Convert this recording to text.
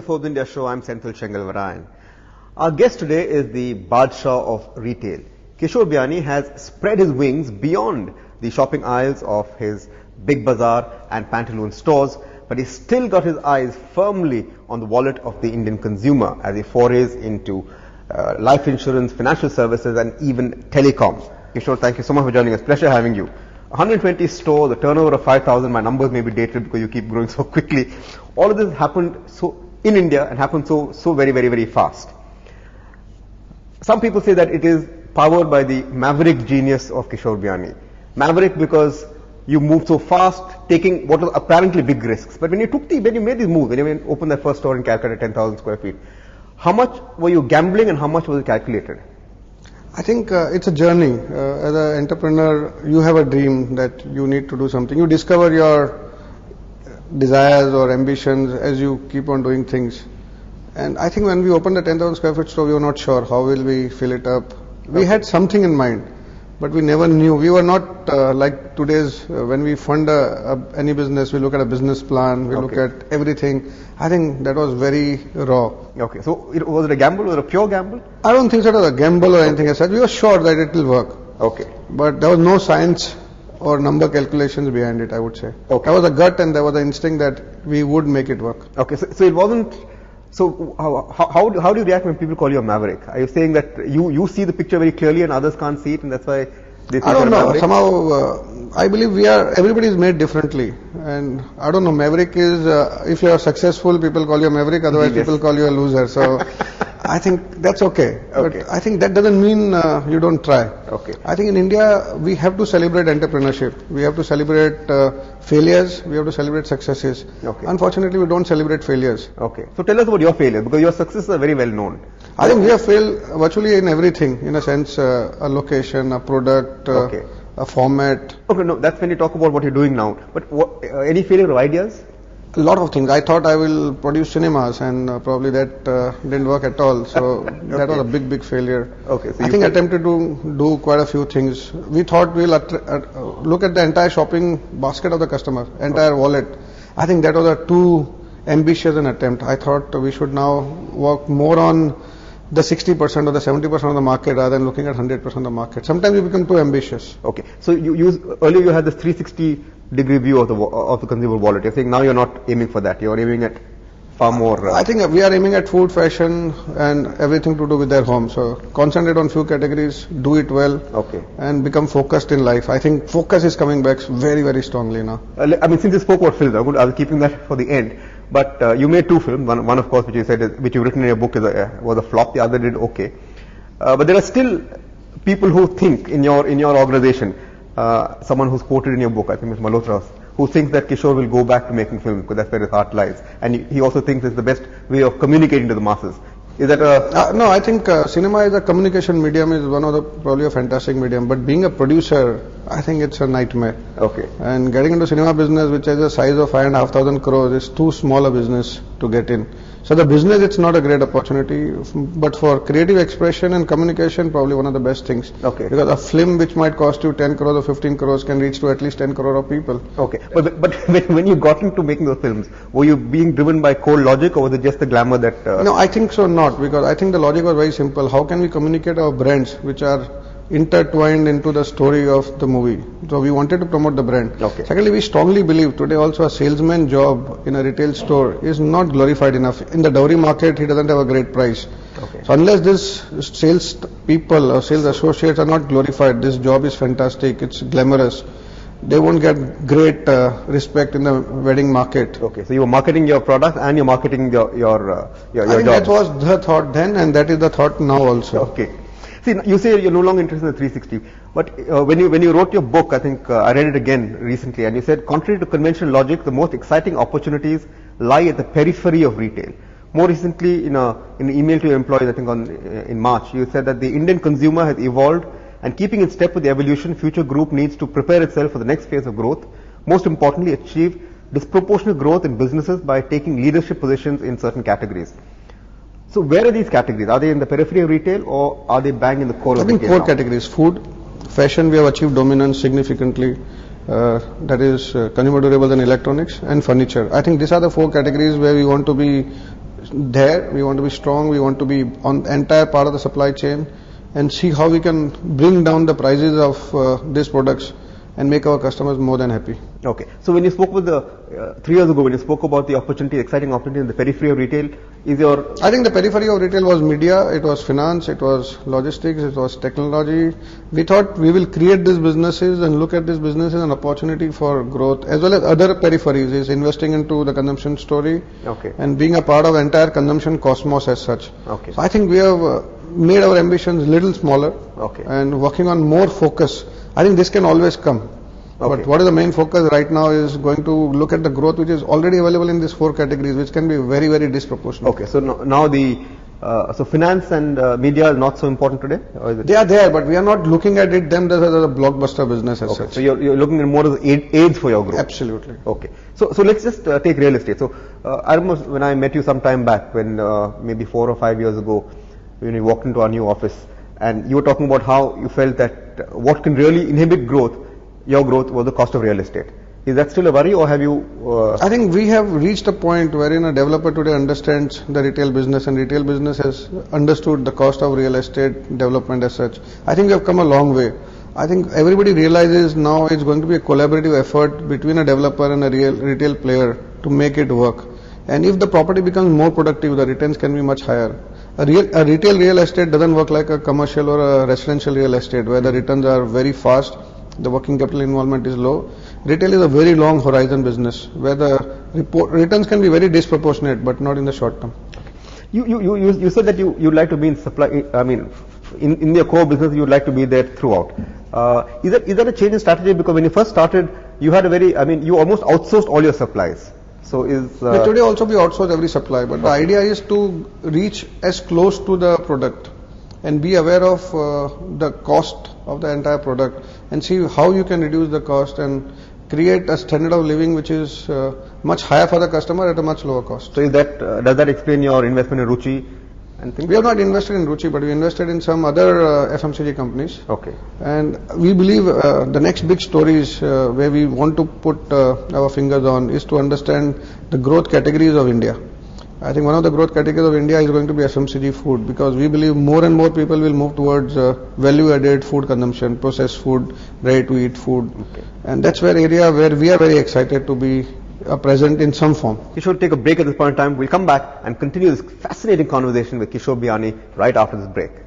Forbes India show. I'm Senthil Shengalvarayan. Our guest today is the Badshah of retail. Kishore Biyani has spread his wings beyond the shopping aisles of his Big Bazaar and Pantaloon stores, but he's still got his eyes firmly on the wallet of the Indian consumer as he forays into life insurance, financial services and even telecom. Kishore, thank you so much for joining us. Pleasure having you. 120 stores, a turnover of 5,000. My numbers may be dated because you keep growing so quickly. All of this happened in India and happened so very fast. Some people say that it is powered by the maverick genius of Kishore Biyani. Maverick because you moved so fast, taking what was apparently big risks. But when you made these moves, when you opened that first store in Calcutta, 10,000 square feet, how much were you gambling and how much was it calculated? I think it's a journey. As an entrepreneur, you have a dream that you need to do something. You discover your desires or ambitions as you keep on doing things. And I think when we opened the 10,000 square feet store, we were not sure how will we fill it up. We had something in mind, but we never knew. We were not like today's, when we fund any business, we look at a business plan, we look at everything. I think that was very raw. Okay, so was it a gamble? Was it a pure gamble? I don't think it was a gamble or anything as such. We were sure that it will work. Okay. But there was no science or number calculations behind it, I would say. Okay. There was a gut and there was an instinct that we would make it work. Okay, so it wasn't. So how do you react when people call you a maverick? Are you saying that you see the picture very clearly and others can't see it, and that's why they think I don't know. Maverick? Somehow, I believe everybody is made differently. And I don't know, maverick is, if you are successful, people call you a maverick, otherwise people call you a loser. So I think that's okay. But I think that doesn't mean you don't try. Okay. I think in India, we have to celebrate entrepreneurship. We have to celebrate failures. We have to celebrate successes. Okay. Unfortunately, we don't celebrate failures. Okay. So tell us about your failures, because your successes are very well known. I think we have failed virtually in everything, in a sense, a location, a product, a format. Okay, no, that's when you talk about what you're doing now. But any failure of ideas? A lot of things. I thought I will produce cinemas, and probably that didn't work at all. So that was a big failure. Okay. So I think I attempted to do quite a few things. We thought we'll look at the entire shopping basket of the customer, entire wallet. I think that was a too ambitious an attempt. I thought we should now work more on the 60% or the 70% of the market rather than looking at 100% of the market. Sometimes you become too ambitious. Okay. So earlier you had this 360-degree view of the consumer wallet. You're saying now you're not aiming for that. You're aiming at far more. I think we are aiming at food, fashion, and everything to do with their home. So concentrate on few categories, do it well, and become focused in life. I think focus is coming back very strongly now. I mean, since you spoke about films, I was keeping that for the end. But you made two films. One of course, which you said, which you've written in your book, was a flop. The other did okay. But there are still people who think in your organization, someone who's quoted in your book, I think Ms. Malhotra, who thinks that Kishore will go back to making films because that's where his heart lies, and he also thinks it's the best way of communicating to the masses. Is that no, I think cinema is a communication medium, is probably a fantastic medium, but being a producer, I think it's a nightmare. Okay. And getting into cinema business, which has a size of 5,500 crores, is too small a business to get in. So the business, it's not a great opportunity, but for creative expression and communication, probably one of the best things. Okay. Because a film which might cost you 10 crores or 15 crores can reach to at least 10 crore of people. Okay. But when you got into making those films, were you being driven by cold logic, or was it just the glamour that... No, I think so not, because I think the logic was very simple. How can we communicate our brands which are intertwined into the story of the movie? So we wanted to promote the brand. Okay. Secondly, we strongly believe today also a salesman job in a retail store is not glorified enough. In the dowry market, he doesn't have a great price. Okay. So unless this sales people or sales associates are not glorified, this job is fantastic, it's glamorous, they won't get great respect in the wedding market. Okay, so you were marketing your product and you're marketing your I think that was the thought then, and that is the thought now also. Okay. See, you say you're no longer interested in the 360, but when you wrote your book, I think I read it again recently, and you said, contrary to conventional logic, the most exciting opportunities lie at the periphery of retail. More recently, in an email to your employees, I think in March, you said that the Indian consumer has evolved, and keeping in step with the evolution, Future Group needs to prepare itself for the next phase of growth. Most importantly, achieve disproportionate growth in businesses by taking leadership positions in certain categories. So where are these categories? Are they in the periphery of retail, or are they bang in the core of retail? I think four categories: food, fashion, we have achieved dominance significantly. That is consumer durables and electronics, and furniture. I think these are the four categories where we want to be there, we want to be strong, we want to be on the entire part of the supply chain and see how we can bring down the prices of these products and make our customers more than happy. Okay. So when you spoke with 3 years ago, when you spoke about the opportunity, exciting opportunity in the periphery of retail, is your... I think the periphery of retail was media, it was finance, it was logistics, it was technology. We thought we will create these businesses and look at these businesses as an opportunity for growth, as well as other peripheries, is investing into the consumption story and being a part of entire consumption cosmos as such. Okay. So I think we have made our ambitions little smaller and working on more focus. I think this can always come. But what is the main focus right now is going to look at the growth which is already available in these 4 categories, which can be very, very disproportionate. Okay, so now so finance and media are not so important today? Or is it? They are there, but we are not looking at them as a blockbuster business as such. So you're looking at more as aids for your growth? Absolutely. Okay. So let's just take real estate. So I remember when I met you some time back, when maybe 4 or 5 years ago, when you walked into our new office, and you were talking about how you felt that what can really inhibit growth, your growth, was the cost of real estate. Is that still a worry, or have you... I think we have reached a point wherein a developer today understands the retail business, and retail business has understood the cost of real estate development as such. I think we have come a long way. I think everybody realizes now it's going to be a collaborative effort between a developer and a retail player to make it work. And if the property becomes more productive, the returns can be much higher. A retail real estate doesn't work like a commercial or a residential real estate, where the returns are very fast, the working capital involvement is low. Retail is a very long horizon business, where the returns can be very disproportionate, but not in the short term. You said that you'd like to be in supply, I mean, in your core business, you'd like to be there throughout. Is that a change in strategy? Because when you first started, you had you almost outsourced all your supplies. So today also we outsource every supply, but the idea is to reach as close to the product and be aware of the cost of the entire product and see how you can reduce the cost and create a standard of living which is much higher for the customer at a much lower cost. So does that explain your investment in Ruchi? We have not invested in Ruchi, but we invested in some other FMCG companies. Okay. And we believe the next big stories where we want to put our fingers on is to understand the growth categories of India. I think one of the growth categories of India is going to be FMCG food, because we believe more and more people will move towards value-added food consumption, processed food, ready-to-eat food. And that's area where we are very excited to be present in some form. We should take a break at this point in time. We'll come back and continue this fascinating conversation with Kishore Biyani right after this break.